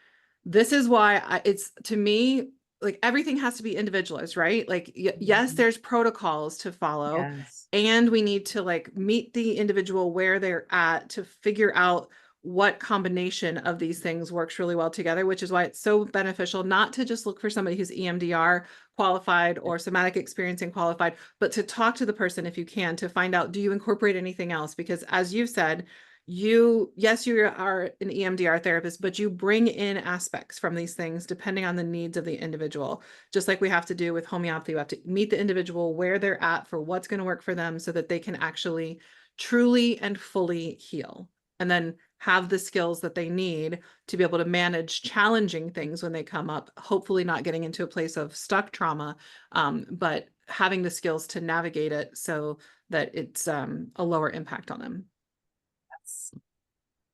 this is why it's, to me, like everything has to be individualized, right? Like, yes, there's protocols to follow,
Yes.
and we need to like meet the individual where they're at to figure out what combination of these things works really well together, which is why it's so beneficial not to just look for somebody who's EMDR qualified or somatic experiencing qualified, but to talk to the person if you can, to find out, do you incorporate anything else? Because as you've said, yes, you are an EMDR therapist, but you bring in aspects from these things depending on the needs of the individual. Just like we have to do with homeopathy, we have to meet the individual where they're at for what's going to work for them so that they can actually truly and fully heal, and then have the skills that they need to be able to manage challenging things when they come up, hopefully not getting into a place of stuck trauma, but having the skills to navigate it so that it's a lower impact on them.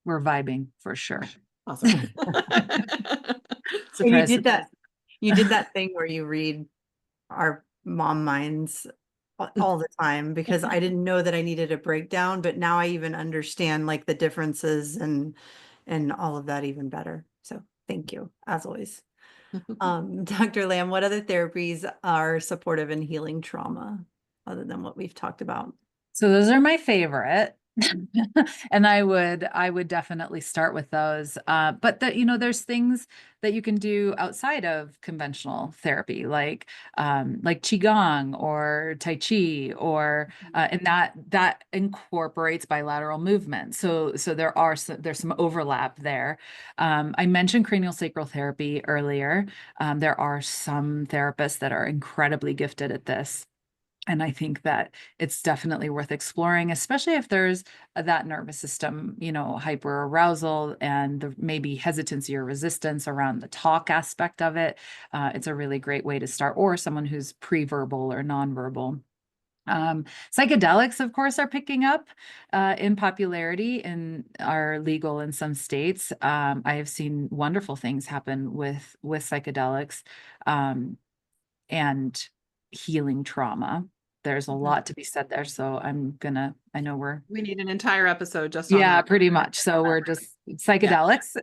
We're vibing for sure.
Awesome.
And you
Surprise,
did that.
surprise.
You did that thing where you read our mom minds all the time, because I didn't know that I needed a breakdown, but now I even understand like the differences and all of that even better. So thank you, as always. Dr. Lamb, what other therapies are supportive in healing trauma other than what we've talked about?
So those are my favorite. And I would definitely start with those. But there's things that you can do outside of conventional therapy, like Qigong or Tai Chi, or and that incorporates bilateral movement. So there's some overlap there. I mentioned cranial sacral therapy earlier. There are some therapists that are incredibly gifted at this. And I think that it's definitely worth exploring, especially if there's that nervous system, hyper arousal and maybe hesitancy or resistance around the talk aspect of it. It's a really great way to start, or someone who's pre-verbal or nonverbal. Psychedelics, of course, are picking up in popularity and are legal in some states. I have seen wonderful things happen with psychedelics and healing trauma. there's a lot to be said there. So I know we're,
We need an entire episode just on
yeah,
that.
pretty much. So we're just psychedelics.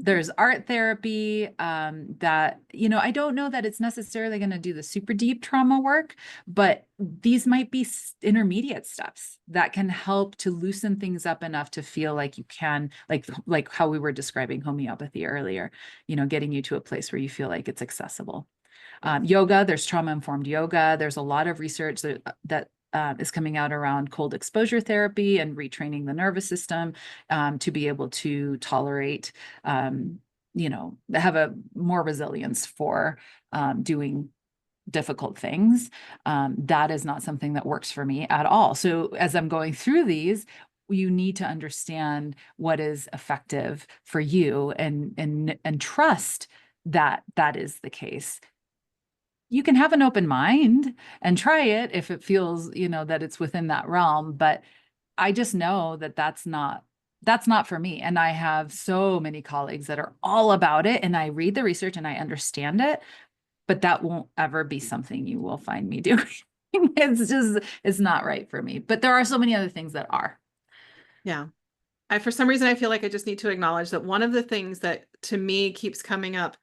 There's art therapy, that, you know, I don't know that it's necessarily going to do the super deep trauma work, but these might be intermediate steps that can help to loosen things up enough to feel like you can, like how we were describing homeopathy earlier, you know, getting you to a place where you feel like it's accessible. Yoga, there's trauma-informed yoga. There's a lot of research that is coming out around cold exposure therapy and retraining the nervous system to be able to tolerate, you know, have a more resilience for doing difficult things. That is not something that works for me at all. So as I'm going through these, you need to understand what is effective for you and trust that that is the case. You can have an open mind and try it if it feels, you know, that it's within that realm. But I just know that that's not for me. And I have so many colleagues that are all about it. And I read the research and I understand it, but that won't ever be something you will find me doing. It's not right for me. But there are so many other things that are.
Yeah. For some reason, I feel like I just need to acknowledge that one of the things that to me keeps coming up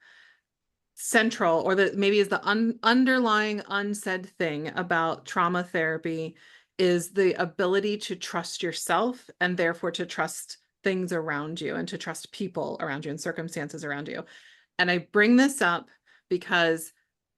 central, or that maybe is the underlying unsaid thing about trauma therapy, is the ability to trust yourself and therefore to trust things around you and to trust people around you and circumstances around you. And I bring this up because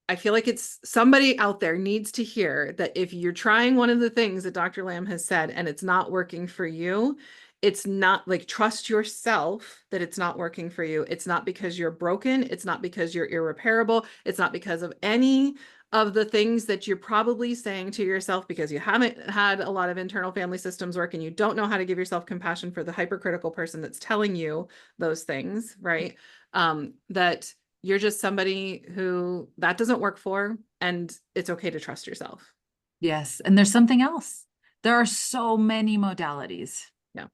I feel like it's somebody out there needs to hear that if you're trying one of the things that Dr. Lamb has said and it's not working for you, it's not like, trust yourself that it's not working for you. It's not because you're broken. It's not because you're irreparable. It's not because of any of the things that you're probably saying to yourself because you haven't had a lot of internal family systems work and you don't know how to give yourself compassion for the hypercritical person that's telling you those things, right? That you're just somebody who that doesn't work for, and it's okay to trust yourself.
Yes. And there's something else. There are so many modalities.
Yeah.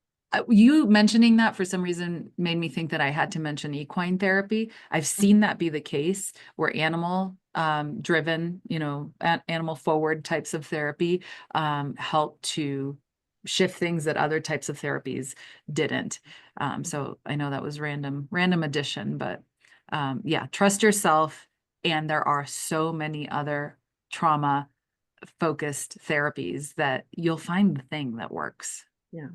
You mentioning that for some reason made me think that I had to mention equine therapy. I've seen that be the case where animal driven, you know, animal forward types of therapy help to shift things that other types of therapies didn't. So I know that was random addition, but yeah, trust yourself. And there are so many other trauma focused therapies that you'll find the thing that works.
Yeah.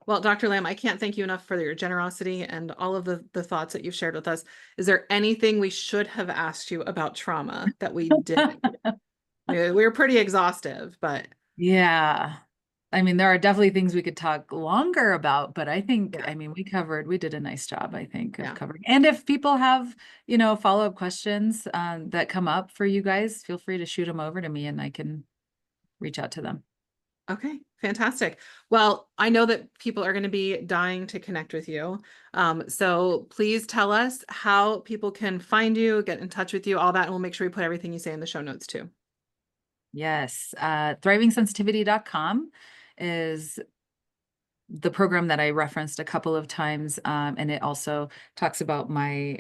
Well, Dr. Lamb, I can't thank you enough for your generosity and all of the thoughts that you've shared with us. Is there anything we should have asked you about trauma that we didn't? We were pretty exhaustive, but
Yeah. I mean, there are definitely things we could talk longer about, but I think,
yeah.
I mean, we did a nice job, I think, of
Yeah.
covering. And if people have, you know, follow-up questions that come up for you guys, feel free to shoot them over to me and I can reach out to them.
Okay, fantastic. Well, I know that people are going to be dying to connect with you. So please tell us how people can find you, get in touch with you, all that, and we'll make sure we put everything you say in the show notes too.
Yes. Thrivingsensitivity.com is the program that I referenced a couple of times. And it also talks about my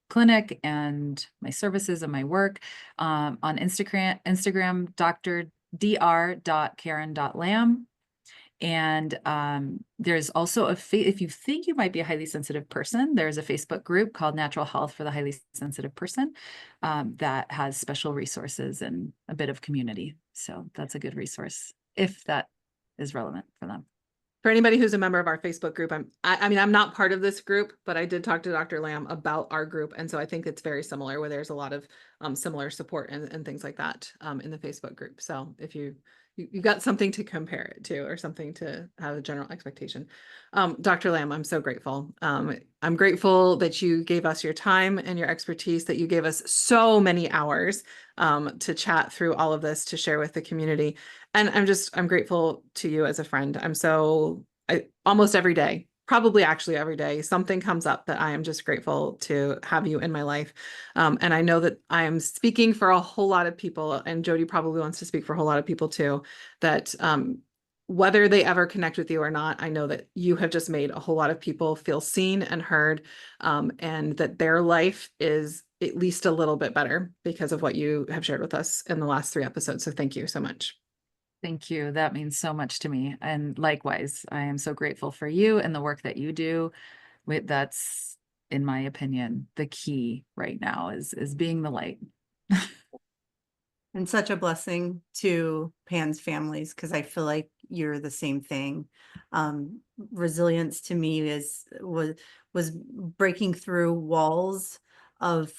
clinic and my services and my work. On Instagram, dr.karen.lamb. And there's also if you think you might be a highly sensitive person, there's a Facebook group called Natural Health for the Highly Sensitive Person that has special resources and a bit of community. So that's a good resource if that is relevant for them.
For anybody who's a member of our Facebook group, I mean, I'm not part of this group, but I did talk to Dr. Lamb about our group. And so I think it's very similar, where there's a lot of similar support and things like that in the Facebook group. So if you got something to compare it to or something to have a general expectation. Dr. Lamb, I'm so grateful. I'm grateful that you gave us your time and your expertise, that you gave us so many hours to chat through all of this, to share with the community. And I'm grateful to you as a friend. Almost every day, probably actually every day, something comes up that I am just grateful to have you in my life. And I know that I am speaking for a whole lot of people, and Jody probably wants to speak for a whole lot of people too, that whether they ever connect with you or not, I know that you have just made a whole lot of people feel seen and heard, and that their life is at least a little bit better because of what you have shared with us in the last 3 episodes. So thank you so much.
Thank you. That means so much to me. And likewise, I am so grateful for you and the work that you do. That's, in my opinion, the key right now is being the light.
And such a blessing to Pan's families, because I feel like you're the same thing. Resilience to me was breaking through walls of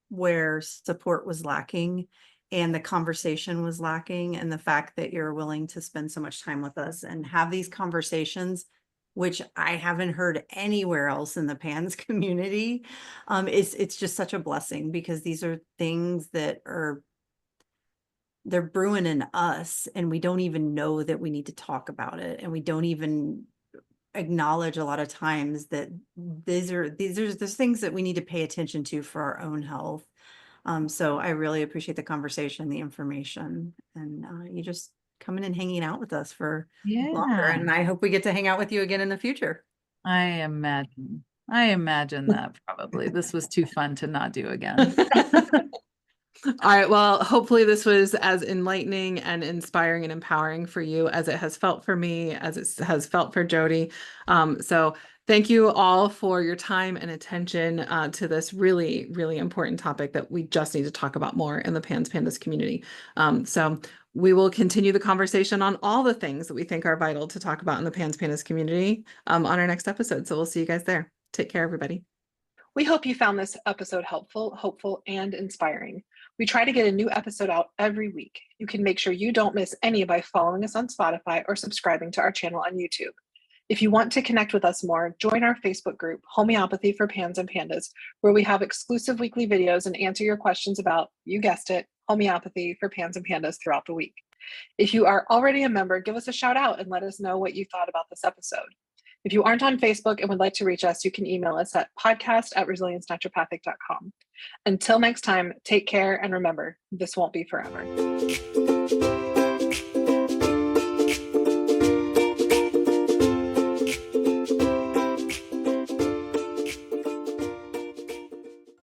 where support was lacking and the conversation was lacking, and the fact that you're willing to spend so much time with us and have these conversations, which I haven't heard anywhere else in the PANS community. It's just such a blessing, because these are things that they're brewing in us, and we don't even know that we need to talk about it. And we don't even acknowledge a lot of times that there's things that we need to pay attention to for our own health. So I really appreciate the conversation, the information, and you just coming and hanging out with us for longer.
Yeah,
And I hope we get to hang out with you again in the future.
I imagine that probably. This was too fun to not do again.
All right. Well, hopefully this was as enlightening and inspiring and empowering for you as it has felt for me, as it has felt for Jody. So thank you all for your time and attention to this really, really important topic that we just need to talk about more in the PANS Pandas community. So we will continue the conversation on all the things that we think are vital to talk about in the PANS Pandas community on our next episode. So we'll see you guys there. Take care, everybody. We hope you found this episode helpful, hopeful, and inspiring. We try to get a new episode out every week. You can make sure you don't miss any by following us on Spotify or subscribing to our channel on YouTube. If you want to connect with us more, join our Facebook group, Homeopathy for Pans and Pandas, where we have exclusive weekly videos and answer your questions about, you guessed it, homeopathy for Pans and Pandas throughout the week. If you are already a member, give us a shout out and let us know what you thought about this episode. If you aren't on Facebook and would like to reach us, you can email us at podcast@resiliencenaturopathic.com. Until next time, take care, and remember, this won't be forever.